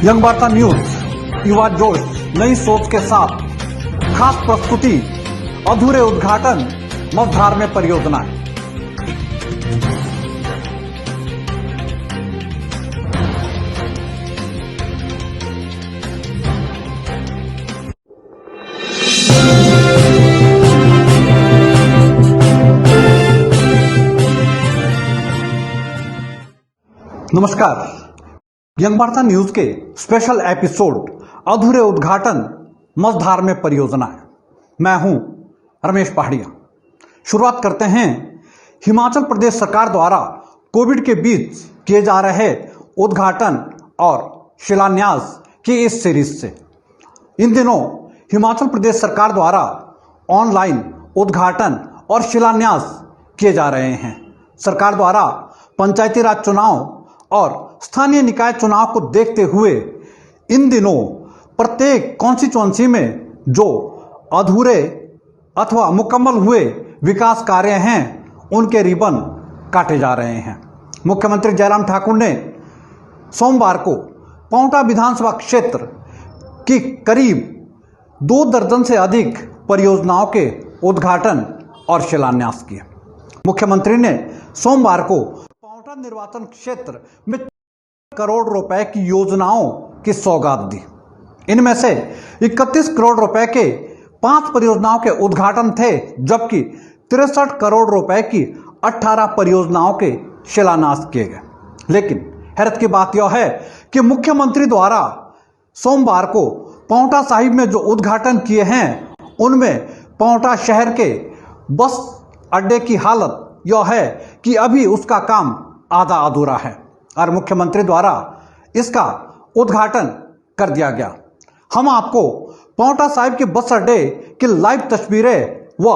Young वार्ता news, युवा जोश, नई सोच के साथ खास प्रस्तुति, अधूरे उद्घाटन, मझधार में परियोजनाएं। नमस्कार, यंग वार्ता न्यूज के स्पेशल एपिसोड अधूरे उद्घाटन, मझधार में परियोजनाएं। मैं हूं रमेश पहाड़िया। शुरुआत करते हैं हिमाचल प्रदेश सरकार द्वारा कोविड के बीच किए जा रहे उद्घाटन और शिलान्यास की इस सीरीज से। इन दिनों हिमाचल प्रदेश सरकार द्वारा ऑनलाइन उद्घाटन और शिलान्यास किए जा रहे हैं। सरकार द्वारा पंचायती राज चुनाव और स्थानीय निकाय चुनाव को देखते हुए इन दिनों प्रत्येक कॉन्स्टिट्यूएंसी में जो अधूरे अथवा मुकम्मल हुए विकास कार्य हैं उनके रिबन काटे जा रहे हैं। मुख्यमंत्री जयराम ठाकुर ने सोमवार को पांवटा विधानसभा क्षेत्र की करीब 2 दर्जन से अधिक परियोजनाओं के उद्घाटन और शिलान्यास किए। मुख्यमंत्री ने सोमवार को पांवटा निर्वाचन क्षेत्र में करोड़ रुपए की योजनाओं की सौगात दी। इनमें से 31 करोड़ रुपए के 5 परियोजनाओं के उद्घाटन थे, जबकि 63 करोड़ रुपए की 18 परियोजनाओं के शिलान्यास किए गए। लेकिन हैरत की बात यह है कि मुख्यमंत्री द्वारा सोमवार को पांवटा साहिब में जो उद्घाटन किए हैं उनमें पांवटा शहर के बस अड्डे की हालत यह है कि अभी उसका काम आधा अधूरा है और मुख्यमंत्री द्वारा इसका उद्घाटन कर दिया गया। हम आपको पांवटा साहिब के बस अड्डे की लाइव तस्वीरें व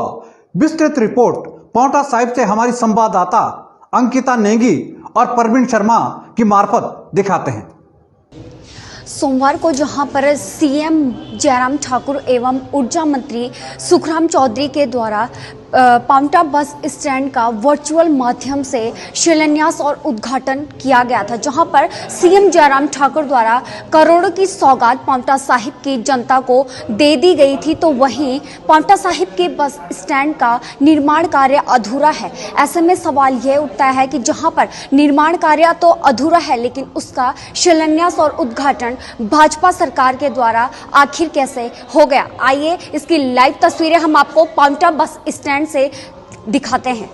विस्तृत रिपोर्ट पांवटा साहिब से हमारी संवाददाता अंकिता नेगी और प्रवीण शर्मा की मार्फत दिखाते हैं। सोमवार को जहां पर सीएम जयराम ठाकुर एवं ऊर्जा मंत्री सुखराम चौधरी के द्वारा पांवटा बस स्टैंड का वर्चुअल माध्यम से शिलान्यास और उद्घाटन किया गया था, जहां पर सीएम जयराम ठाकुर द्वारा करोड़ों की सौगात पांवटा साहिब की जनता को दे दी गई थी, तो वहीं पांवटा साहिब के बस स्टैंड का निर्माण कार्य अधूरा है। ऐसे में सवाल यह उठता है कि जहां पर निर्माण कार्य तो अधूरा है, लेकिन उसका शिलान्यास और उद्घाटन भाजपा सरकार के द्वारा आखिर कैसे हो गया। आइए इसकी लाइव तस्वीरें हम आपको पांवटा बस स्टैंड से दिखाते हैं।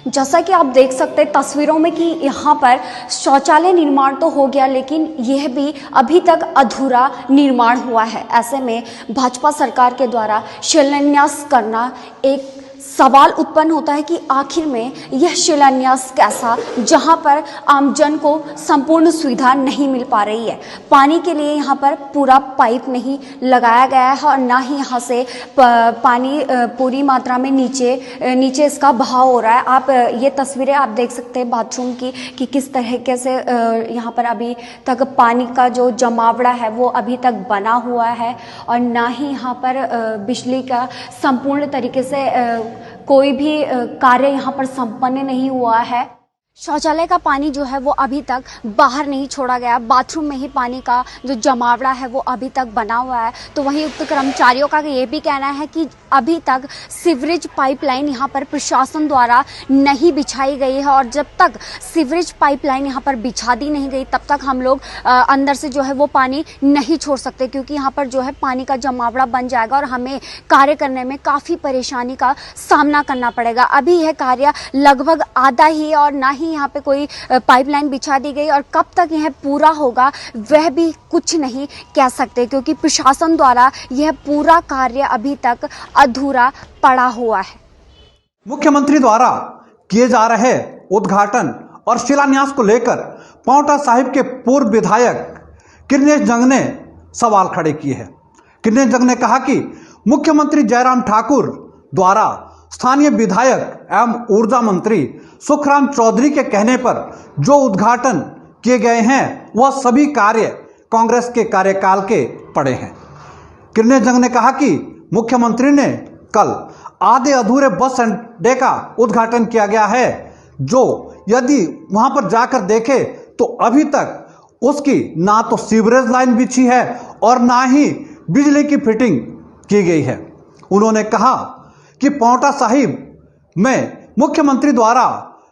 जैसा कि आप देख सकते हैं तस्वीरों में कि यहाँ पर शौचालय निर्माण तो हो गया, लेकिन यह भी अभी तक अधूरा निर्माण हुआ है। ऐसे में भाजपा सरकार के द्वारा शिलान्यास करना एक सवाल उत्पन्न होता है कि आखिर में यह शिलान्यास कैसा, जहां पर आमजन को संपूर्ण सुविधा नहीं मिल पा रही है। पानी के लिए यहां पर पूरा पाइप नहीं लगाया गया है और ना ही यहां से पानी पूरी मात्रा में नीचे इसका बहाव हो रहा है। आप ये तस्वीरें आप देख सकते हैं बाथरूम की कि किस तरीके से यहां पर अभी तक पानी का जो जमावड़ा है वो अभी तक बना हुआ है और ना ही यहां पर बिजली का संपूर्ण तरीके से कोई भी कार्य यहाँ पर संपन्न नहीं हुआ है। शौचालय का पानी जो है वो अभी तक बाहर नहीं छोड़ा गया, बाथरूम में ही पानी का जो जमावड़ा है वो अभी तक बना हुआ है। तो वहीं उक्त कर्मचारियों का ये भी कहना है कि अभी तक सीवरेज पाइपलाइन यहाँ पर प्रशासन द्वारा नहीं बिछाई गई है और जब तक सीवरेज पाइपलाइन यहाँ पर बिछा दी नहीं गई तब तक हम लोग अंदर से जो है वो पानी नहीं छोड़ सकते, क्योंकि यहाँ पर जो है पानी का जमावड़ा बन जाएगा और हमें कार्य करने में काफ़ी परेशानी का सामना करना पड़ेगा। अभी यह कार्य लगभग आधा ही है और ना ही यहाँ पे कोई पाइपलाइन बिछा दी गई और कब तक यह पूरा होगा वह भी कुछ नहीं कह सकते, क्योंकि प्रशासन द्वारा यह पूरा कार्य अभी तक अधूरा पड़ा हुआ है। मुख्यमंत्री द्वारा किए जा रहे उद्घाटन और शिलान्यास को लेकर पांवटा साहिब के पूर्व विधायक किरनेश जंग ने सवाल खड़े किए हैं। किरनेश जंग ने कहा कि मुख्यमंत्री जयराम ठाकुर द्वारा स्थानीय विधायक एवं ऊर्जा मंत्री सुखराम चौधरी के कहने पर जो उद्घाटन किए गए हैं वह सभी कार्य कांग्रेस के कार्यकाल के पड़े हैं। किरनेश जंग ने कहा कि मुख्यमंत्री ने कल आधे अधूरे बस अड्डे का उद्घाटन किया गया है, जो यदि वहां पर जाकर देखे तो अभी तक उसकी ना तो सीवरेज लाइन बिछी है और ना ही बिजली की फिटिंग की गई है। उन्होंने कहा कि पांवटा साहिब में मुख्यमंत्री द्वारा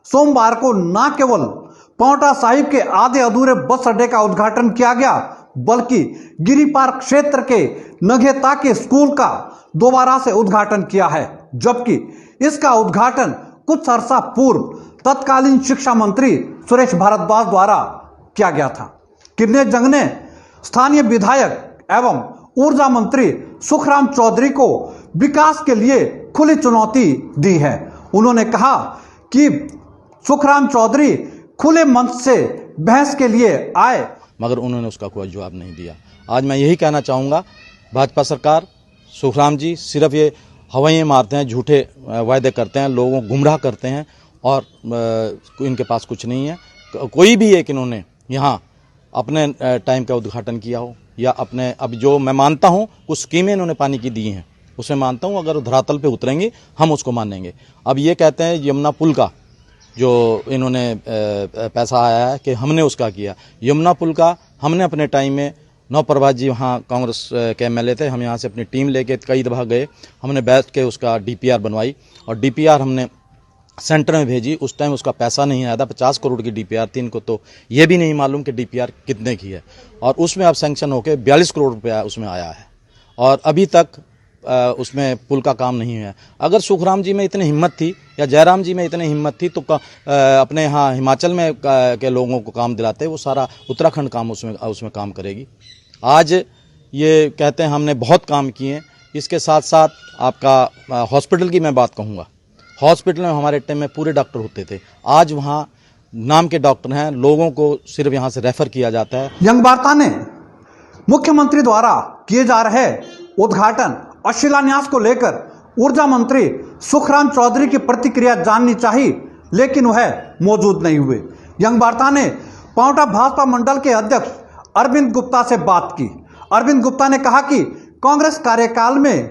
सोमवार को न केवल पांवटा साहिब के आधे अधूरे बस अड्डे का उद्घाटन किया गया, बल्कि गिरिपार क्षेत्र के नघेता के स्कूल का दोबारा से उद्घाटन किया है, जबकि इसका उद्घाटन कुछ अरसा पूर्व तत्कालीन शिक्षा मंत्री सुरेश भारद्वाज द्वारा किया गया था। किन्ने जंग ने स्थानीय विधायक एवं ऊर्जा मंत्री सुखराम चौधरी को विकास के लिए खुली चुनौती दी है। उन्होंने कहा कि सुखराम चौधरी खुले मंच से बहस के लिए आए, मगर उन्होंने उसका कोई जवाब नहीं दिया। आज मैं यही कहना चाहूँगा, भाजपा सरकार, सुखराम जी सिर्फ ये हवाइयाँ मारते हैं, झूठे वायदे करते हैं, लोगों को गुमराह करते हैं और इनके पास कुछ नहीं है। कोई भी एक इन्होंने यहाँ अपने टाइम का उद्घाटन किया हो या अपने, अब जो मैं मानता हूँ कुछ स्कीमें इन्होंने पानी की दी हैं, उसमें मानता हूँ अगर धरातल पे उतरेंगे हम उसको मानेंगे। अब ये कहते हैं यमुना पुल का जो इन्होंने पैसा आया है कि हमने उसका किया, यमुना पुल का हमने अपने टाइम में नौप्रभात जी वहाँ कांग्रेस के एमएलए थे, हम यहाँ से अपनी टीम लेके कई दफ़ा गए, हमने बैठ के उसका डीपीआर बनवाई और डीपीआर हमने सेंटर में भेजी। उस टाइम उसका पैसा नहीं आया था, 50 करोड़ की डीपीआर थी। इनको तो ये भी नहीं मालूम कि डीपीआर कितने की है और उसमें अब सैंक्शन होकर 42 करोड़ रुपया उसमें आया है और अभी तक उसमें पुल का काम नहीं है। अगर सुखराम जी में इतनी हिम्मत थी या जयराम जी में इतनी हिम्मत थी तो अपने यहाँ हिमाचल में के लोगों को काम दिलाते, वो सारा उत्तराखंड काम उसमें काम करेगी। आज ये कहते हैं हमने बहुत काम किए। इसके साथ साथ आपका हॉस्पिटल की मैं बात कहूँगा, हॉस्पिटल में हमारे टाइम में पूरे डॉक्टर होते थे, आज वहाँ नाम के डॉक्टर हैं, लोगों को सिर्फ यहाँ से रेफर किया जाता है। यंग वार्ता ने मुख्यमंत्री द्वारा किए जा रहे उद्घाटन और शिलान्यास को लेकर ऊर्जा मंत्री सुखराम चौधरी की प्रतिक्रिया जाननी चाहिए, लेकिन वह मौजूद नहीं हुए। यंग वार्ता ने पांवटा भाजपा मंडल के अध्यक्ष अरविंद गुप्ता से बात की। अरविंद गुप्ता ने कहा कि कांग्रेस कार्यकाल में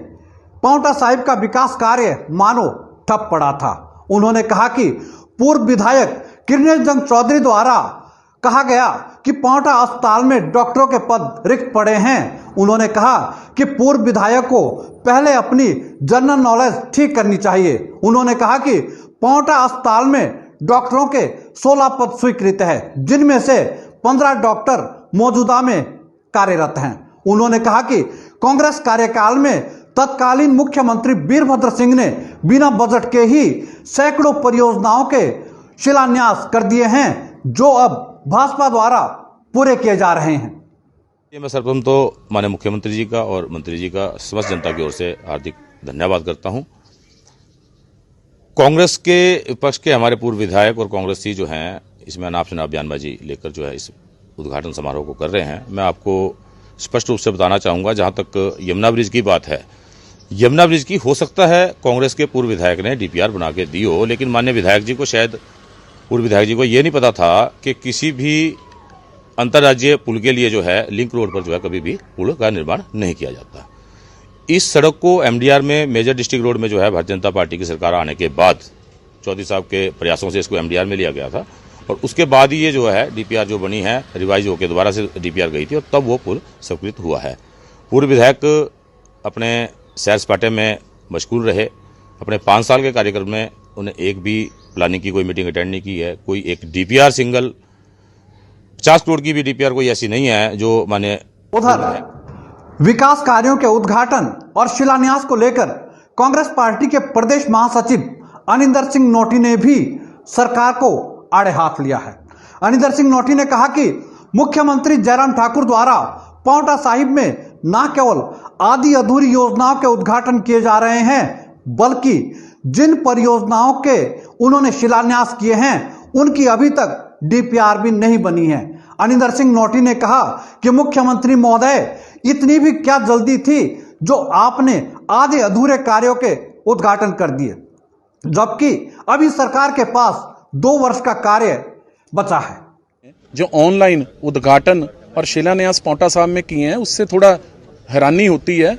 पांवटा साहिब का विकास कार्य मानो ठप पड़ा था। उन्होंने कहा कि पूर्व विधायक किन्ने जंग चौधरी द्वारा कहा गया कि पांवटा अस्पताल में डॉक्टरों के पद रिक्त पड़े हैं। उन्होंने कहा कि पूर्व विधायक को पहले अपनी जनरल नॉलेज ठीक करनी चाहिए। उन्होंने कहा कि पांवटा अस्पताल में डॉक्टरों के 16 पद स्वीकृत है, जिनमें से 15 डॉक्टर मौजूदा में कार्यरत हैं। उन्होंने कहा कि कांग्रेस कार्यकाल में तत्कालीन मुख्यमंत्री वीरभद्र सिंह ने बिना बजट के ही सैकड़ों परियोजनाओं के शिलान्यास कर दिए हैं, जो अब भाजपा द्वारा पूरे किए जा रहे हैं। ये मैं सर्वप्रथम तो माननीय मुख्यमंत्री जी का और मंत्री जी का समस्त जनता की ओर से हार्दिक धन्यवाद करता हूं। कांग्रेस के विपक्ष के हमारे पूर्व विधायक और कांग्रेसी जो हैं, इसमें अनाप शनाप बयानबाजी लेकर जो है इस उद्घाटन समारोह को कर रहे हैं। मैं आपको स्पष्ट रूप से बताना चाहूंगा, जहां तक यमुना ब्रिज की बात है, यमुना ब्रिज की हो सकता है कांग्रेस के पूर्व विधायक ने डीपीआर बना के दी हो, लेकिन माननीय विधायक जी को शायद पूर्व विधायक जी को ये नहीं पता था कि किसी भी अंतर्राज्यीय पुल के लिए जो है लिंक रोड पर जो है कभी भी पुल का निर्माण नहीं किया जाता। इस सड़क को एमडीआर में, मेजर डिस्ट्रिक्ट रोड में जो है भारतीय जनता पार्टी की सरकार आने के बाद चौधरी साहब के प्रयासों से इसको एमडीआर में लिया गया था और उसके बाद ही ये जो है डीपीआर जो बनी है रिवाइज होकर दोबारा से डीपीआर गई थी और तब वो पुल स्वीकृत हुआ है। पूर्व विधायक अपने सैर सपाटे में मशगूल रहे। अपने 5 साल के कार्यक्रम में उन्हें एक भी प्लानिंग की कोई मीटिंग अटेंड नहीं की है। कोई एक डीपीआर सिंगल 50 करोड़ की भी डीपीआर कोई ऐसी नहीं है जो माने। उधर विकास कार्यों के उद्घाटन और शिलान्यास को लेकर कांग्रेस पार्टी के प्रदेश महासचिव अनिंदर सिंह नोटी ने भी सरकार को आड़े हाथ लिया है। अनिंदर सिंह नोटी ने कहा कि मुख्यमंत्री जयराम ठाकुर द्वारा पांवटा साहिब में न केवल आधी अधूरी योजनाओं के उद्घाटन किए जा रहे हैं, बल्कि जिन परियोजनाओं के उन्होंने शिलान्यास किए हैं उनकी अभी तक डीपीआर भी नहीं बनी है। अनिंदर सिंह नोटी ने कहा कि मुख्यमंत्री महोदय, इतनी भी क्या जल्दी थी जो आपने आधे अधूरे कार्यों के उद्घाटन कर दिए, जबकि अभी सरकार के पास 2 वर्ष का कार्य बचा है। जो ऑनलाइन उद्घाटन और शिलान्यास पांवटा साहब में किए हैं, उससे थोड़ा हैरानी होती है।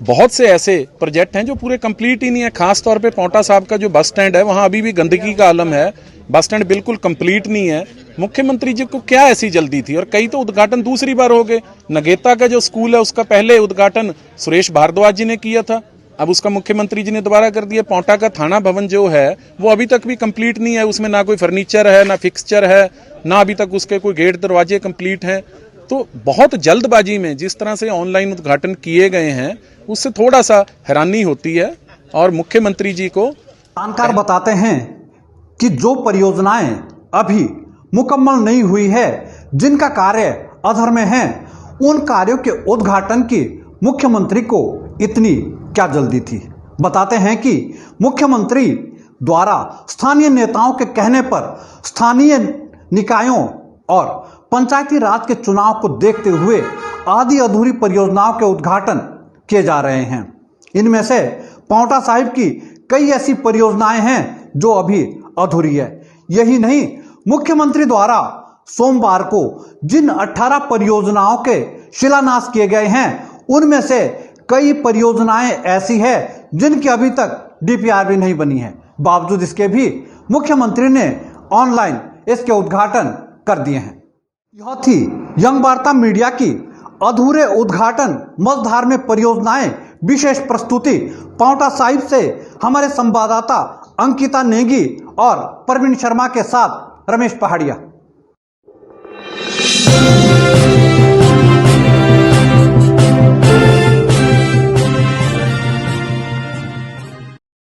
बहुत से ऐसे प्रोजेक्ट हैं जो पूरे कंप्लीट ही नहीं है। खास तौर पे पौंटा साहब का जो बस स्टैंड है वहां अभी भी गंदगी का आलम है, बस स्टैंड बिल्कुल कंप्लीट नहीं है। मुख्यमंत्री जी को क्या ऐसी जल्दी थी? और कई तो उद्घाटन दूसरी बार हो गए। नगेता का जो स्कूल है उसका पहले उद्घाटन सुरेश भारद्वाज जी ने किया था, अब उसका मुख्यमंत्री जी ने दोबारा कर दिया। पौंटा का थाना भवन जो है वो अभी तक भी कंप्लीट नहीं है, उसमें ना कोई फर्नीचर है, ना फिक्सचर है, ना अभी तक उसके कोई गेट दरवाजे कंप्लीट हैं। तो बहुत जल्दबाजी में जिस तरह से ऑनलाइन उद्घाटन किए गए हैं उससे थोड़ा सा हैरानी होती है। और मुख्यमंत्री जी को जानकार बताते हैं कि जो परियोजनाएं अभी मुकम्मल नहीं हुई है, जिनका कार्य अधर में है, उन कार्यों के उद्घाटन की मुख्यमंत्री को इतनी क्या जल्दी थी। बताते हैं कि मुख्यमंत्री द्वारा स्थानीय नेताओं के कहने पर स्थानीय निकायों और पंचायती राज के चुनाव को देखते हुए आधी अधूरी परियोजनाओं के उद्घाटन किए जा रहे हैं। इनमें से पौंटा साहिब की कई ऐसी परियोजनाएं हैं जो अभी अधूरी है। यही नहीं, मुख्यमंत्री द्वारा सोमवार को जिन 18 परियोजनाओं के शिलान्यास किए गए हैं उनमें से कई परियोजनाएं ऐसी है जिनकी अभी तक डीपीआर भी नहीं बनी है। बावजूद इसके भी मुख्यमंत्री ने ऑनलाइन इसके उद्घाटन कर दिए हैं। यह थी यंग वार्ता मीडिया की अधूरे उद्घाटन मझधार में परियोजनाएं विशेष प्रस्तुति। पौंटा साहिब से हमारे संवाददाता अंकिता नेगी और प्रवीण शर्मा के साथ रमेश पहाड़िया।